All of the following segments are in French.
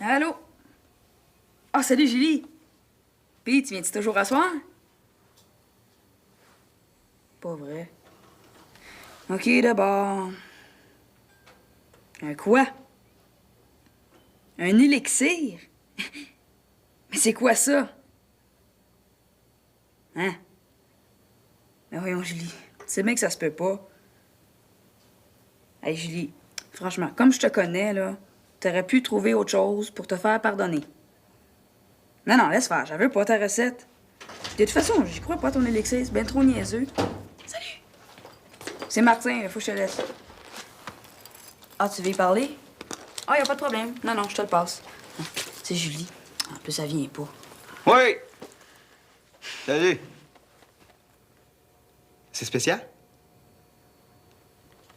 Allô? Ah, salut, Julie. Pis, tu viens-tu toujours à soir? Pas vrai. OK, d'abord. Un quoi? Un élixir? Mais c'est quoi ça? Hein? Mais voyons, Julie. Tu sais bien que ça se peut pas. Hey, Julie, franchement, comme je te connais, là, t'aurais pu trouver autre chose pour te faire pardonner. Non, non, laisse faire. J'avais pas ta recette. De toute façon, j'y crois pas à ton élixir. C'est ben trop niaiseux. Salut! C'est Martin, il faut que je te laisse. Ah, tu veux y parler? Ah, y a pas de problème. Non, non, je te le passe. C'est Julie. En plus, ça vient pas. Oui! Salut! C'est spécial?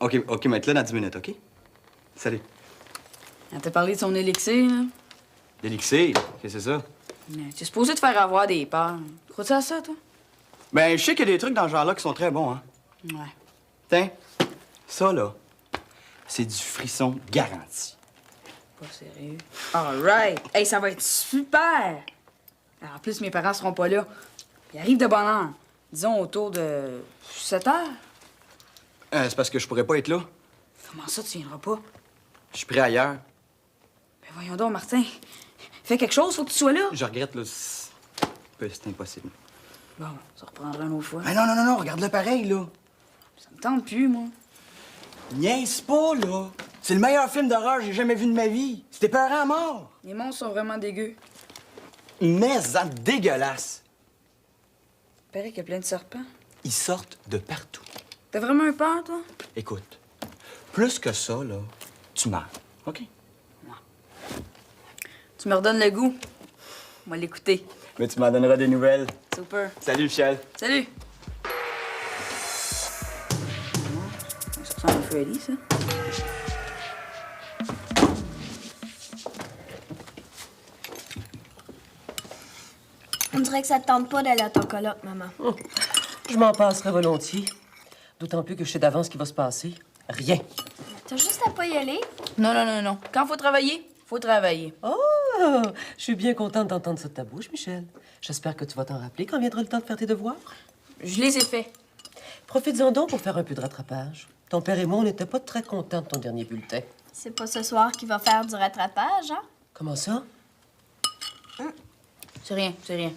OK, mais être là dans 10 minutes, OK? Salut. Elle t'a parlé de son élixir, là. L'élixir? Qu'est-ce que c'est ça? Tu es supposé te faire avoir des peurs. Crois-tu à ça, toi? Ben, je sais qu'il y a des trucs dans ce genre-là qui sont très bons, hein? Ouais. Tiens, ça, là, c'est du frisson garanti. Pas sérieux. All right. Hey, ça va être super! En plus, mes parents seront pas là. Ils arrivent de bonne heure. Disons autour de 7 heures. C'est parce que je pourrais pas être là. Comment ça, tu viendras pas? Je suis prêt ailleurs. Ben voyons donc, Martin. Fais quelque chose, faut que tu sois là. Je regrette, là. C'est impossible. Bon, ça reprendra une autre fois. Mais non, regarde-le pareil, là. Ça me tente plus, moi. Niaise pas, là. C'est le meilleur film d'horreur que j'ai jamais vu de ma vie. C'était peurant à mort. Les monstres sont vraiment dégueux. Mais en dégueulasse. Il paraît qu'il y a plein de serpents. Ils sortent de partout. T'as vraiment eu peur, toi? Écoute, plus que ça, là, tu meurs, OK? Tu me redonnes le goût. On va l'écouter. Mais tu m'en donneras des nouvelles. Super. Salut, Michel. Salut! Ça ressemble à un Freddy, ça. On dirait que ça te tente pas d'aller à ton colloque, maman. Je m'en passerai volontiers. D'autant plus que je sais d'avance ce qui va se passer. Rien. T'as juste à pas y aller. Non. Quand faut travailler, faut travailler. Oh! Je suis bien contente d'entendre ça de ta bouche, Michel. J'espère que tu vas t'en rappeler quand viendra le temps de faire tes devoirs. Je les ai faits. Profites-en donc pour faire un peu de rattrapage. Ton père et moi, on n'était pas très contents de ton dernier bulletin. C'est pas ce soir qu'il va faire du rattrapage, hein? Comment ça? C'est rien.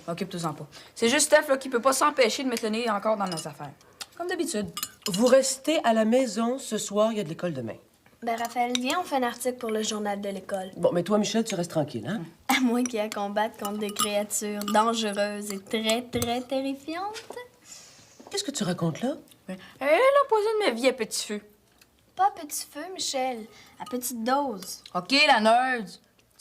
Occupe-toi-en pas. C'est juste Steph, là, qui peut pas s'empêcher de me tenir encore dans mes affaires. Comme d'habitude. Vous restez à la maison ce soir, il y a de l'école demain. Ben, Raphaël, viens, on fait un article pour le journal de l'école. Bon, mais toi, Michel, tu restes tranquille, hein? À moins qu'il y ait à combattre contre des créatures dangereuses et très, très terrifiantes. Qu'est-ce que tu racontes là? Elle a posé de ma vie à petit feu. Pas à petit feu, Michel. À petite dose. OK, la nerd.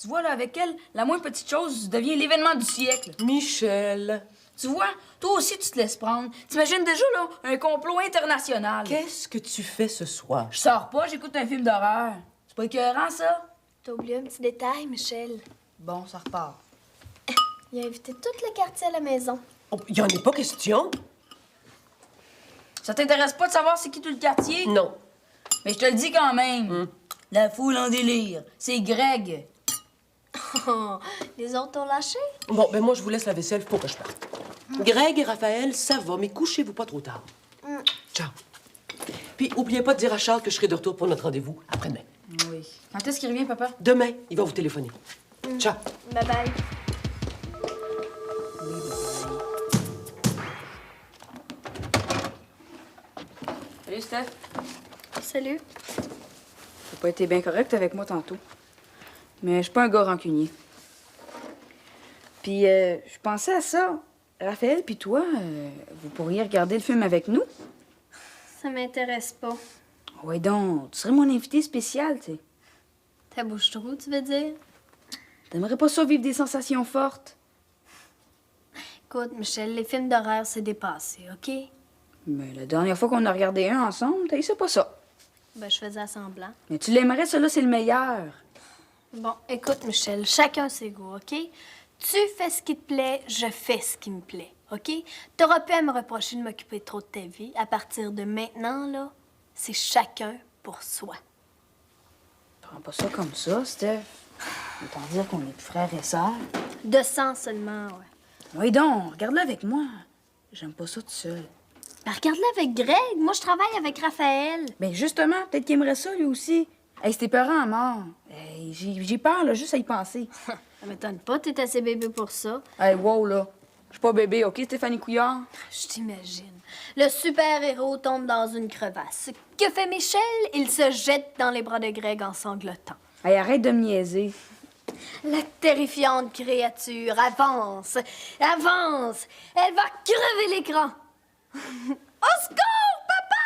Tu vois, là, avec elle, la moindre petite chose devient l'événement du siècle. Michel! Tu vois, toi aussi, tu te laisses prendre. T'imagines déjà, là, un complot international. Qu'est-ce que tu fais ce soir? Je sors pas, j'écoute un film d'horreur. C'est pas écœurant, ça? T'as oublié un petit détail, Michel. Bon, ça repart. Il a invité tout le quartier à la maison. Oh, il n'y en est pas question? Ça t'intéresse pas de savoir c'est qui tout le quartier? Non. Mais je te le dis quand même. La foule en délire. C'est Greg. Oh, les autres t'ont lâché? Bon, ben moi, je vous laisse la vaisselle, faut que je parte. Greg et Raphaël, ça va, mais couchez-vous pas trop tard. Ciao. Puis, oubliez pas de dire à Charles que je serai de retour pour notre rendez-vous après-demain. Oui. Quand est-ce qu'il revient, papa? Demain, il va vous téléphoner. Ciao. Bye-bye. Salut, Steph. Salut. T'as pas été bien correct avec moi tantôt. Mais je suis pas un gars rancunier. Puis, je pensais à ça. Raphaël puis toi, vous pourriez regarder le film avec nous? Ça m'intéresse pas. Ouais donc, tu serais mon invité spécial, tu sais. Ta bouche trou, tu veux dire? T'aimerais pas ça vivre des sensations fortes? Écoute, Michel, les films d'horreur, c'est dépassé, OK? Mais la dernière fois qu'on a regardé un ensemble, t'as pas ça. Ben, je faisais semblant. Mais tu l'aimerais, celui-là, c'est le meilleur. Bon, écoute, Michel, chacun ses goûts, OK? Tu fais ce qui te plaît, je fais ce qui me plaît, OK? T'auras pu à me reprocher de m'occuper trop de ta vie. À partir de maintenant, là, c'est chacun pour soi. Prends pas ça comme ça, Steph. Autant dire qu'on est frères et sœurs. De sang seulement, ouais. Oui donc, regarde-le avec moi. J'aime pas ça tout seul. Ben, regarde-le avec Greg. Moi, je travaille avec Raphaël. Ben justement, peut-être qu'il aimerait ça lui aussi. Hey, c'est tes parents à mort. Hey, j'ai peur, là, juste à y penser. Ça m'étonne pas, t'es assez bébé pour ça. Hey, wow, là. Je suis pas bébé, OK, Stéphanie Couillard? Je t'imagine. Le super-héros tombe dans une crevasse. Que fait Michel? Il se jette dans les bras de Greg en sanglotant. Hey, arrête de me niaiser. La terrifiante créature avance, avance. Elle va crever l'écran. Au secours, papa,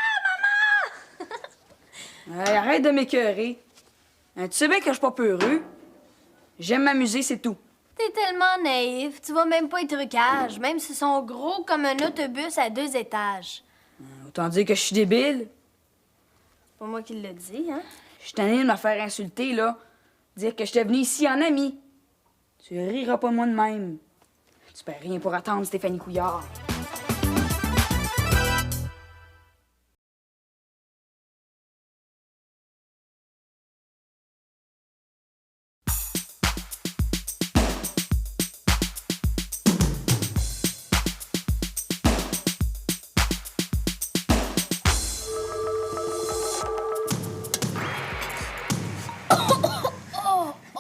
maman! Hey, arrête de m'écœurer. Hein, tu sais bien que je suis pas peureux. J'aime m'amuser, c'est tout. T'es tellement naïf, tu vois même pas les trucages, même s'ils sont gros comme un autobus à 2 étages. Autant dire que je suis débile. C'est pas moi qui le dis, hein? Je suis tannée de me faire insulter, là. Dire que j'étais venue ici en ami. Tu riras pas de moi de même. Tu perds rien pour attendre, Stéphanie Couillard.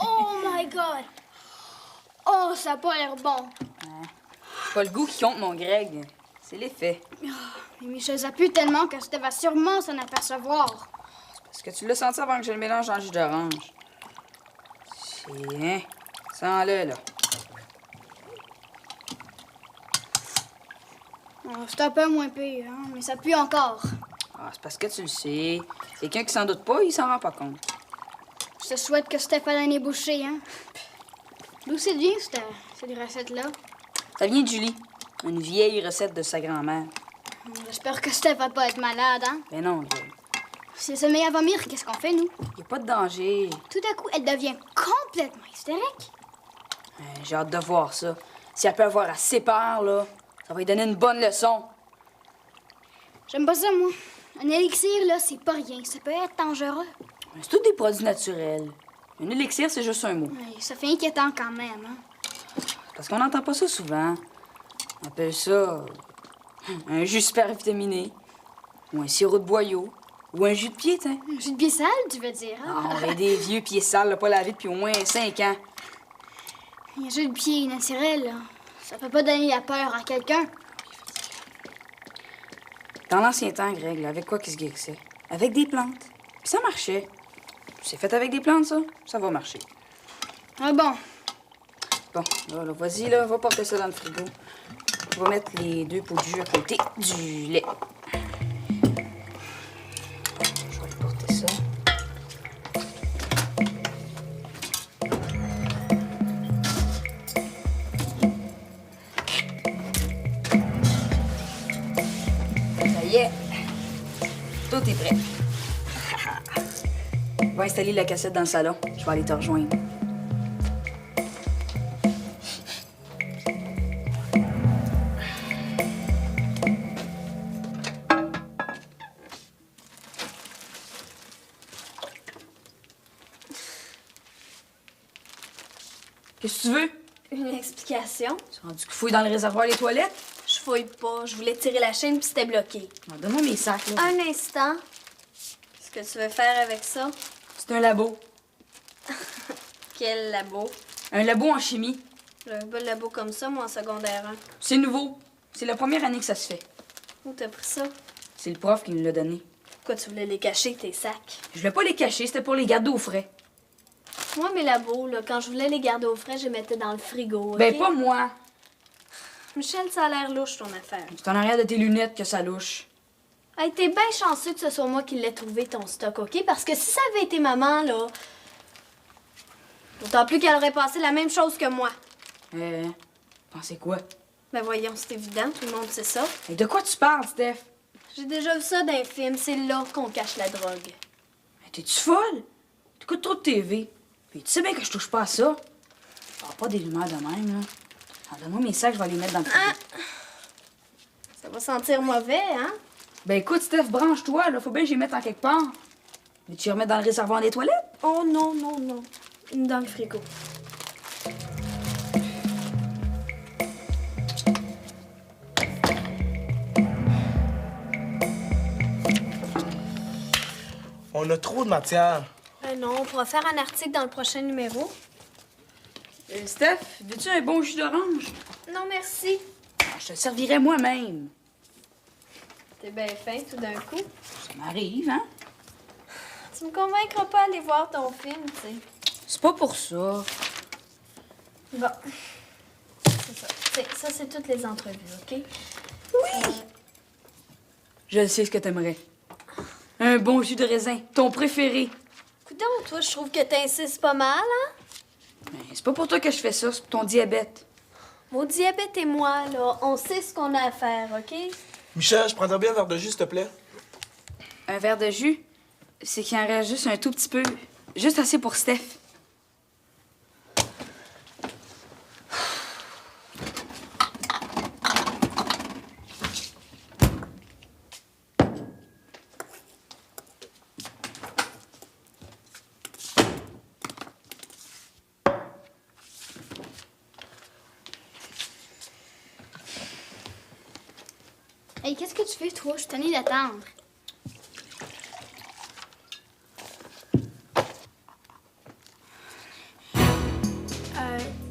Oh my God! Oh, ça a pas l'air bon. C'est pas le goût qui compte, mon Greg. C'est l'effet. Mais Michel, ça pue tellement que Steph va sûrement s'en apercevoir. Parce que tu l'as senti avant que je le mélange dans le jus d'orange. Tiens, sens-le, là. Oh, c'est un peu moins pire, hein, mais ça pue encore. Ah, c'est parce que tu le sais. Quelqu'un qui s'en doute pas, il s'en rend pas compte. Je te souhaite que Steph a la nez bouché, hein. D'où c'est vient, cette recette-là? Ça vient de Julie. Une vieille recette de sa grand-mère. J'espère que Steph va pas être malade, hein. Ben non, Greg. Si elle se met à vomir, qu'est-ce qu'on fait, nous? Y a pas de danger. Tout à coup, elle devient complètement hystérique. J'ai hâte de voir ça. Si elle peut avoir assez peur, là, ça va lui donner une bonne leçon. J'aime pas ça, moi. Un élixir, là, c'est pas rien. Ça peut être dangereux. C'est tous des produits naturels. Un élixir, c'est juste un mot. Ouais, ça fait inquiétant quand même, hein. Parce qu'on n'entend pas ça souvent. On appelle ça un jus super vitaminé, ou un sirop de boyau, ou un jus de pied, tiens. Un jus de pied sale, tu veux dire, hein? Ah, on a des vieux pieds sales, là, pas lavés depuis au moins 5 ans. Un jus de pied naturel, là. Ça peut pas donner la peur à quelqu'un. Dans l'ancien temps, Greg, là, avec quoi qu'ils se guérissaient? Avec des plantes. Puis ça marchait. C'est fait avec des plantes, ça? Ça va marcher. Ah bon? Bon, là, vas-y, là, va porter ça dans le frigo. On va mettre les 2 pots de jus à côté du lait. Je vais aller porter ça. Ça y est. Tout est prêt. On va installer la cassette dans le salon. Je vais aller te rejoindre. Qu'est-ce que tu veux? Une explication? Tu as rendu que fouille dans le réservoir les toilettes? Je fouille pas. Je voulais tirer la chaîne puis c'était bloqué. Ah, donne-moi mes sacs, là. Un instant. Qu'est-ce que tu veux faire avec ça? C'est un labo. Quel labo? Un labo en chimie. J'avais pas de labo comme ça, moi, en secondaire 1. C'est nouveau. C'est la première année que ça se fait. Où t'as pris ça? C'est le prof qui nous l'a donné. Pourquoi tu voulais les cacher, tes sacs? Je voulais pas les cacher, c'était pour les garder au frais. Moi, mes labos, là, quand je voulais les garder au frais, je les mettais dans le frigo, OK? Ben, pas moi. Michel, ça a l'air louche, ton affaire. C'est en arrière de tes lunettes que ça louche. Hey, t'es bien chanceux que ce soit moi qui l'ai trouvé, ton stock, OK? Parce que si ça avait été maman, là... D'autant plus qu'elle aurait passé la même chose que moi. Pensez quoi? Ben voyons, c'est évident, tout le monde sait ça. Et de quoi tu parles, Steph? J'ai déjà vu ça dans un film, c'est là qu'on cache la drogue. Mais t'es-tu folle? T'écoutes trop de TV. Puis tu sais bien que je touche pas à ça. Ah, pas des lumières de même, là. Ah, donne-moi mes sacs, je vais les mettre dans le frigo. Ça va sentir mauvais, hein? Ben écoute, Steph, branche-toi, là. Faut bien que j'y mette en quelque part. Mais tu les remettre dans le réservoir des toilettes? Oh non, non, non. Dans le frigo. On a trop de matière. Ben non, on pourra faire un article dans le prochain numéro. Steph, veux-tu un bon jus d'orange? Non, merci. Ah, je te le servirai moi-même. T'es bien fin tout d'un coup. Ça m'arrive, hein? Tu me convaincras pas à aller voir ton film, tu sais. C'est pas pour ça. Bon. C'est ça. Ça, c'est toutes les entrevues, OK? Oui! Je sais ce que t'aimerais. Un bon jus de raisin, ton préféré. Coudonc, toi, je trouve que t'insistes pas mal, hein? Mais c'est pas pour toi que je fais ça, c'est pour ton diabète. Mon diabète et moi, là, on sait ce qu'on a à faire, OK? Michel, je prendrais bien un verre de jus, s'il te plaît. Un verre de jus, c'est qu'il en reste juste un tout petit peu. Juste assez pour Steph. Hey, qu'est-ce que tu fais, toi? Je suis tannée d'attendre.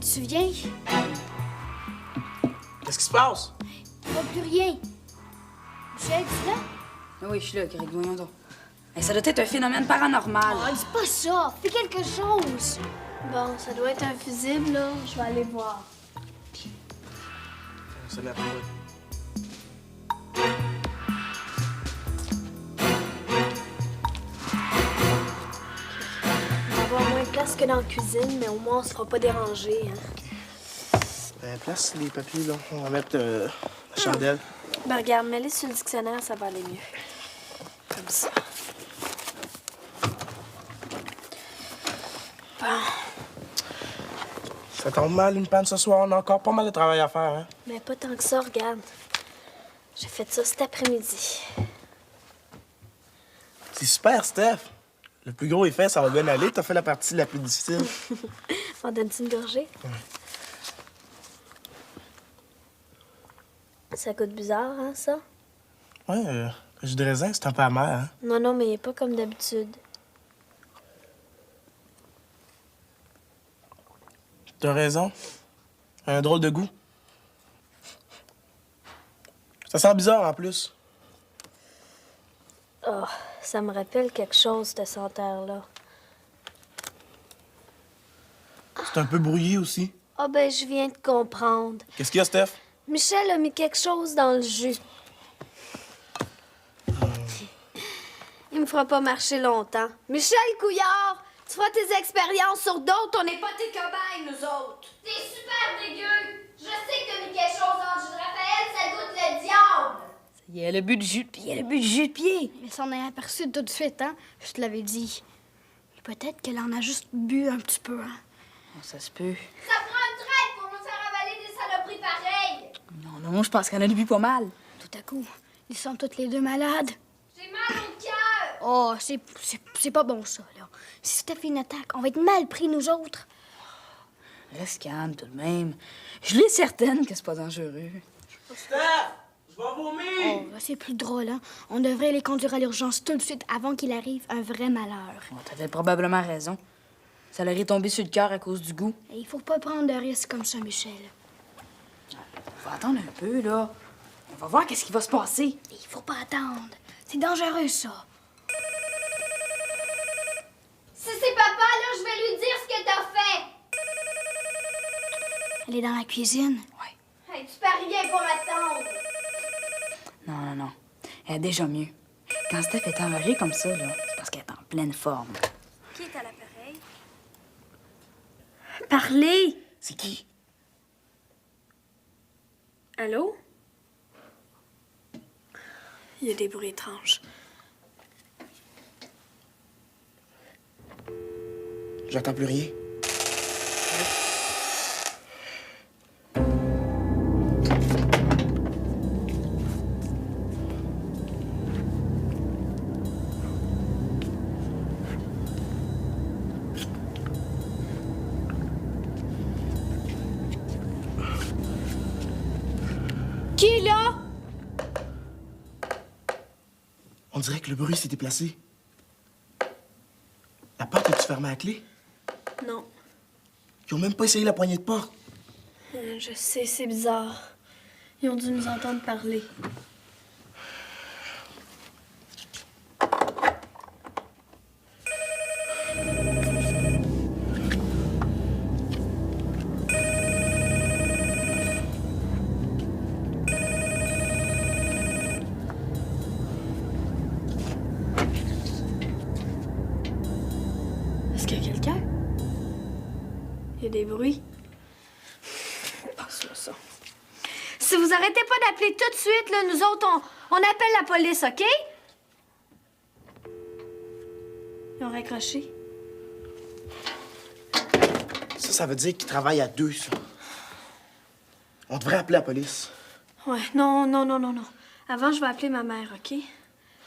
Tu viens? Qu'est-ce qui se passe? Il va plus rien. Michel, tu là? Ah oui, je suis là, Greg, voyons donc. Hey, ça doit être un phénomène paranormal. Oh, dis pas ça. Fais quelque chose. Bon, ça doit être un fusible, là. Je vais aller voir. C'est la poudre. On va avoir moins de place que dans la cuisine, mais au moins, on se fera pas déranger, hein. Ben, place les papiers, là. On va mettre la chandelle. Ben, regarde, mets-les sur le dictionnaire, ça va aller mieux. Comme ça. Bon. Ça tombe mal, une panne ce soir. On a encore pas mal de travail à faire, hein? Mais pas tant que ça, regarde. J'ai fait ça cet après-midi. C'est super, Steph. Le plus gros est fait, ça va bien aller. T'as fait la partie la plus difficile. On donne-tu une gorgée? Ça goûte bizarre, hein, ça? Ouais, le jus de raisin, c'est un peu amer, hein? Non, non, mais il est pas comme d'habitude. T'as raison. Un drôle de goût. Ça sent bizarre, en plus. Oh, ça me rappelle quelque chose, cette senteur-là. C'est un peu brouillé aussi. Ah, ben, je viens de comprendre. Qu'est-ce qu'il y a, Steph? Michel a mis quelque chose dans le jus. Il me fera pas marcher longtemps. Michel Couillard, tu feras tes expériences sur d'autres, on n'est pas tes cobayes, nous autres. T'es super dégueu! Je sais que t'as mis quelque chose dans le jus de Raphaël, ça goûte le diable! Il y a le but de jus de pied, il y a le but de jus de pied. Mais s'en est aperçu tout de suite, hein? Je te l'avais dit. Peut-être qu'elle en a juste bu un petit peu, hein? Oh, ça se peut. Ça prend une traite pour nous faire avaler des saloperies pareilles! Non, non, je pense qu'elle en a bu pas mal. Tout à coup, ils sont toutes les deux malades. J'ai mal au cœur! Oh, c'est pas bon, ça, là. Si Steph une attaque, on va être mal pris, nous autres. Reste calme tout de même. Je l'ai certaine que c'est pas dangereux. Steph! Je vais vomir! Oh, là, c'est plus drôle, hein? On devrait les conduire à l'urgence tout de suite avant qu'il arrive un vrai malheur. Bon, t'avais probablement raison. Ça leur est tombé sur le cœur à cause du goût. Et il faut pas prendre de risques comme ça, Michel. Faut attendre un peu, là. On va voir qu'est-ce qui va se passer. Il faut pas attendre. C'est dangereux, ça. Si c'est papa, là, je vais lui dire ce que t'as fait! Elle est dans la cuisine. Hey, tu fais rien pour attendre! Non, non, non. Elle est déjà mieux. Quand Steph est enragée comme ça, là, c'est parce qu'elle est en pleine forme. Qui est à l'appareil? Parlez! C'est qui? Allô? Il y a des bruits étranges. J'entends plus rien. On dirait que le bruit s'est déplacé. La porte est-tu fermée à clé? Non. Ils ont même pas essayé la poignée de porte. Je sais, c'est bizarre. Ils ont dû nous entendre parler. Est-ce qu'il y a quelqu'un? Il y a des bruits. Passe-moi ça. Si vous arrêtez pas d'appeler tout de suite, là, nous autres, on appelle la police, OK? Ils ont raccroché. Ça veut dire qu'ils travaillent à deux, ça. On devrait appeler la police. Ouais, non. Avant, je vais appeler ma mère, OK?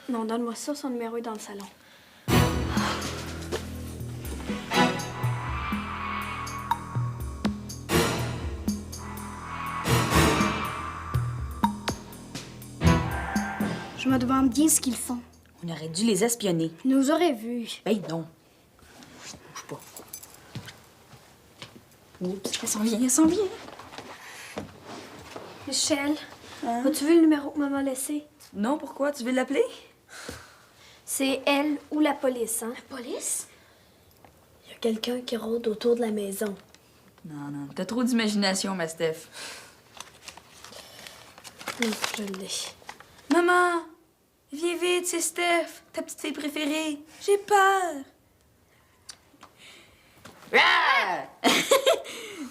Non, donne-moi ça, son numéro est dans le salon. Je me demande bien ce qu'ils font. On aurait dû les espionner. Ils nous auraient vus. Ben non. Bouge pas. Oups, elle s'en vient. Michel, as-tu vu le numéro que maman a laissé? Non, pourquoi? Tu veux l'appeler? C'est elle ou la police, hein? La police? Il y a quelqu'un qui rôde autour de la maison. Non, t'as trop d'imagination, ma Steph. Je l'ai. Maman! Viens vite, c'est Steph, ta petite fille préférée. J'ai peur. Ah!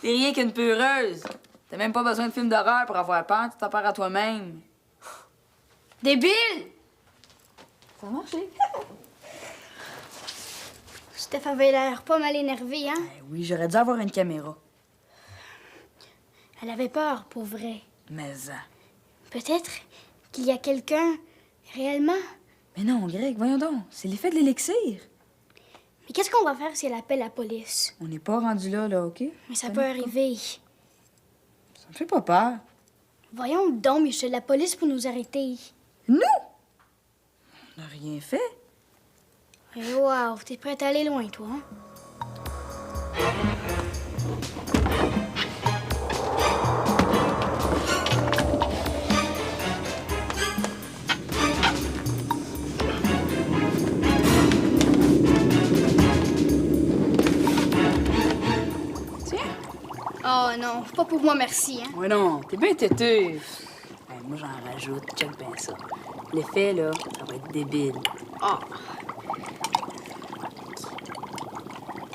T'es rien qu'une peureuse. T'as même pas besoin de film d'horreur pour avoir peur, tu t'en peur à toi-même. Débile! Ça a marché. Steph avait l'air pas mal énervée, hein? Ben oui, j'aurais dû avoir une caméra. Elle avait peur, pour vrai. Mais Peut-être qu'il y a quelqu'un réellement. Mais non, Greg, voyons donc. C'est l'effet de l'élixir. Mais qu'est-ce qu'on va faire si elle appelle la police? On n'est pas rendu là, OK? Mais ça peut arriver. Ça me fait pas peur. Voyons donc, Michel, la police pour nous arrêter. Nous? On n'a rien fait. Et wow, t'es prête à aller loin, toi, hein? Oh non, pas pour moi, merci, hein? Ouais, non, t'es bien têteux. Moi, j'en rajoute. Check bien ça. L'effet, là, ça va être débile. Oh.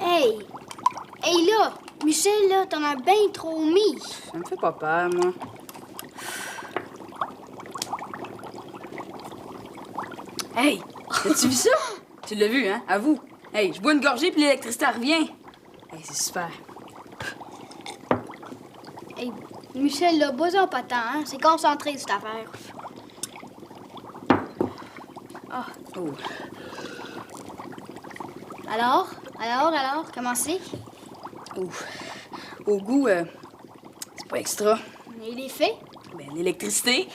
Hey! Hey, là! Michel, là, t'en as bien trop mis. Ça me fait pas peur, moi. Hey! As-tu vu ça? Tu l'as vu, hein? Avoue. Hey, je bois une gorgée puis l'électricité revient. Hey, c'est super. Hey, Michel, là, bois-en pas tant, hein? C'est concentré, cette affaire. Oh. Alors, comment c'est? Ouf. Au goût, c'est pas extra. Et les faits? Ben, l'électricité.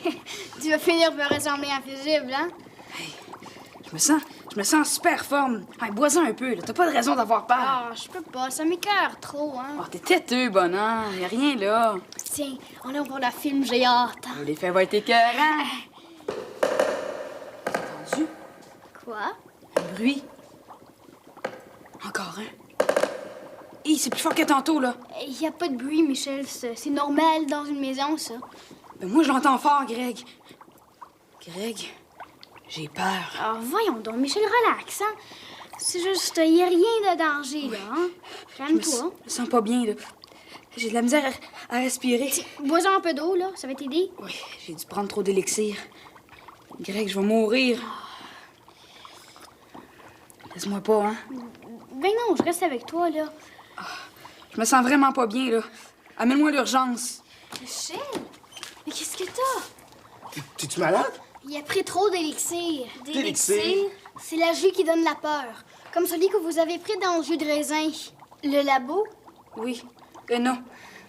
Tu vas finir par ressembler à un fusible, hein? Je me sens en super forme. Hey, bois-en un peu, là. T'as pas de raison d'avoir peur. Ah, je peux pas, ça m'écoeure trop, hein? Oh, t'es têteux, bonhomme. Y a rien, là. Tiens, on va voir le film, j'ai hâte. L'effet va être écœurant. T'as entendu? Quoi? Un bruit. Encore un. Hé, c'est plus fort que tantôt, là. Il y a pas de bruit, Michel. C'est normal dans une maison, ça. Ben, moi, je l'entends fort, Greg. Greg, j'ai peur. Ah, voyons donc, Michel, relax, hein? C'est juste, il y a rien de danger, là, hein? Je me Calme-toi. sens pas bien, là. J'ai de la misère à respirer. Bois-en un peu d'eau, là, ça va t'aider. Oui, j'ai dû prendre trop d'élixir. Greg, je vais mourir. Laisse-moi pas, hein? Ben non, je reste avec toi, là. Je me sens vraiment pas bien, là. Amène-moi l'urgence. Michel, mais qu'est-ce que t'as? T'es-tu malade? Il a pris trop d'élixir. D'élixir? C'est la jus qui donne la peur. Comme celui que vous avez pris dans le jus de raisin. Le labo? Oui. Non. De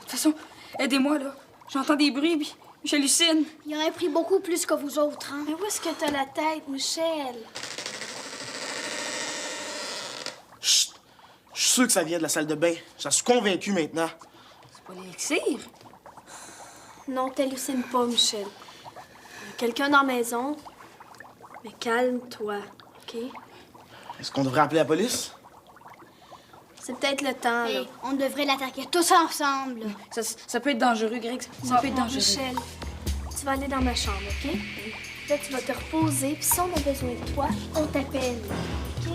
toute façon, aidez-moi, là. J'entends des bruits, puis J'hallucine. Il aurait pris beaucoup plus que vous autres, hein? Mais où est-ce que t'as la tête, Michel? Chut! Je suis sûr que ça vient de la salle de bain. J'en suis convaincu maintenant. C'est pas l'élixir. Non, t'hallucines pas, Michel. Il y a quelqu'un dans la maison. Mais calme-toi, OK? Est-ce qu'on devrait appeler la police? C'est peut-être le temps, là. Hey, on devrait l'attaquer tous ensemble. Ça peut être dangereux, Greg. Ça peut être dangereux. Michel, tu vas aller dans ma chambre, OK? Là, tu vas te reposer, puis si on a besoin de toi, on t'appelle, OK?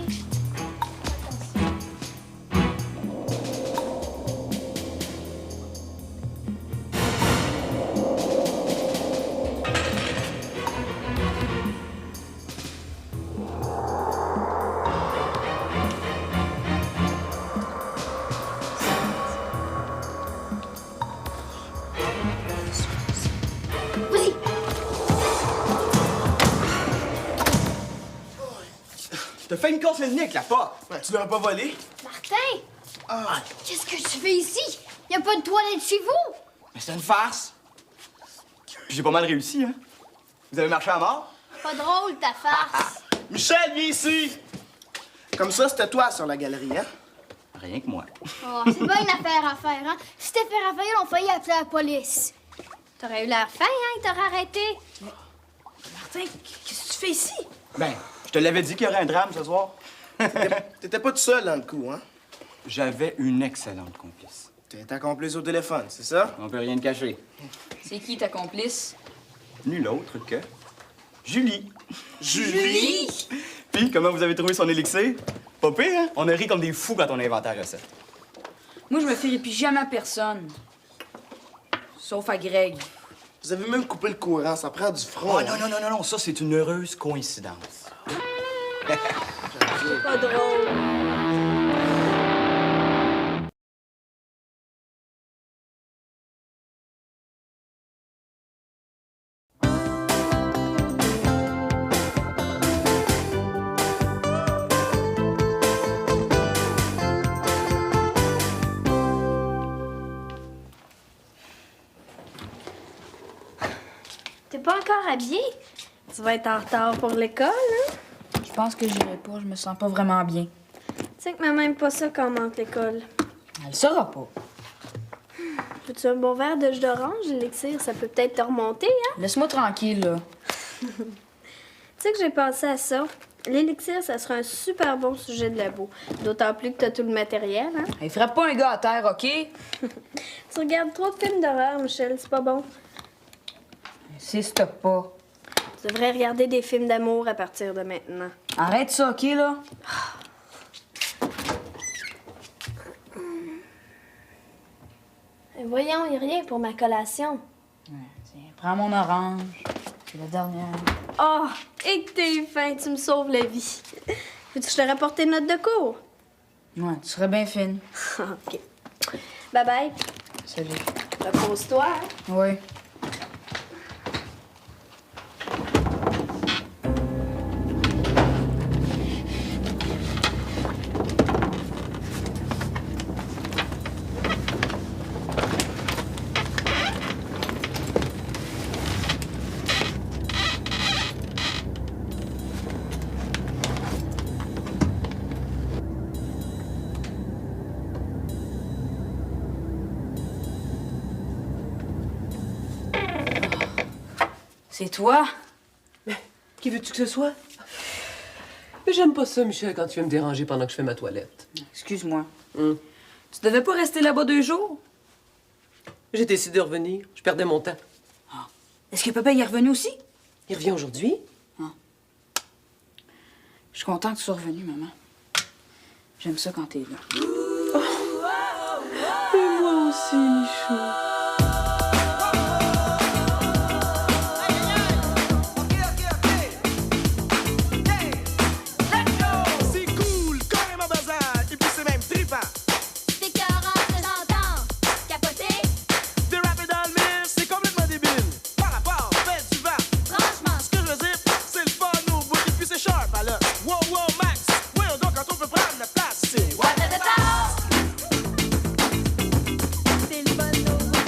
Vas-y. T'as fait une course ethnique, la porte. Ouais, tu l'aurais pas volé? Martin! Ah, Qu'est-ce que tu fais ici? Y a pas de toilette chez vous? Mais c'est une farce. Puis j'ai pas mal réussi, hein. Vous avez marché à mort? Pas drôle, ta farce. Michel, viens ici! Comme ça, c'était toi sur la galerie, hein? Rien que moi. Oh, c'est pas une affaire à faire, hein? Si t'étais fait Raphaël, on failli appeler la police. T'aurais eu l'air fin, hein? Il t'aurait arrêté. Martin, qu'est-ce que tu fais ici? Ben, je te l'avais dit qu'il y aurait un drame ce soir. T'étais pas tout seul dans le coup, hein? J'avais une excellente complice. T'es ta complice au téléphone, c'est ça? On peut rien te cacher. C'est qui ta complice? Nul autre que Julie. Julie! Puis, comment vous avez trouvé son élixir? Pas pire, hein? On a ri comme des fous quand on a inventé la recette. Moi, je me fierai plus jamais à personne. Sauf à Greg. Vous avez même coupé le courant, ça prend du front. Oh non, non, non, non, non, ça, c'est une heureuse coïncidence. C'est pas drôle. T'es pas encore habillé? Tu vas être en retard pour l'école, hein? Je pense que j'irai pas. Je me sens pas vraiment bien. Tu sais que maman aime pas ça quand on manque l'école. Elle le saura pas. Veux-tu un bon verre de jus d'orange? L'élixir, ça peut peut-être te remonter, hein? Laisse-moi tranquille, là. Tu sais que j'ai pensé à ça. L'élixir, ça sera un super bon sujet de labo. D'autant plus que t'as tout le matériel, hein? Il frappe pas un gars à terre, OK? Tu regardes trop de films d'horreur, Michel, c'est pas bon. Insiste pas. Tu devrais regarder des films d'amour à partir de maintenant. Arrête ça, OK, là? Et voyons, y a rien pour ma collation. Tiens, prends mon orange. C'est la dernière. Oh, et que t'es fin, tu me sauves la vie. Veux-tu que je te rapporte une note de cours? Ouais, tu serais bien fine. OK. Bye-bye. Salut. Repose-toi, hein? Oui. C'est toi? Qui veux-tu que ce soit? Mais j'aime pas ça, Michel, quand tu viens me déranger pendant que je fais ma toilette. Excuse-moi. Hum. Tu devais pas rester là-bas 2 jours? J'ai décidé de revenir. Je perdais mon temps. Est-ce que papa y est revenu aussi? Il revient aujourd'hui? Je suis contente que tu sois revenue, maman. J'aime ça quand t'es là. Et moi aussi, Michou. C'est cool, carrément bazar, et puis c'est même trippant. C'est écœurant de j'entends. Capoter, De rapper dans le mille, c'est complètement débile. Par rapport, fait du vent. franchement. Ce que je veux dire, c'est le fun au bout, et puis c'est sharp, alors. Wow, wow, max. Voyons donc quand on peut prendre la place, c'est what? C'est le bon au bout.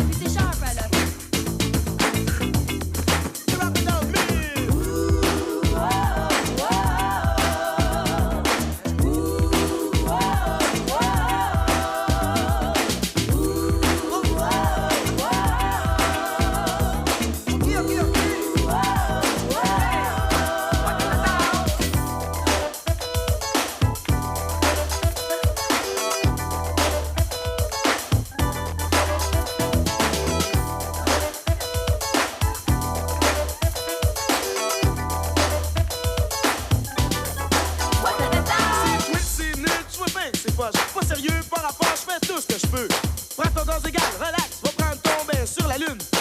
poche. Pas sérieux par rapport, je fais tout ce que je peux. Prends ton gaz égal, relax, va prendre ton bain sur la lune.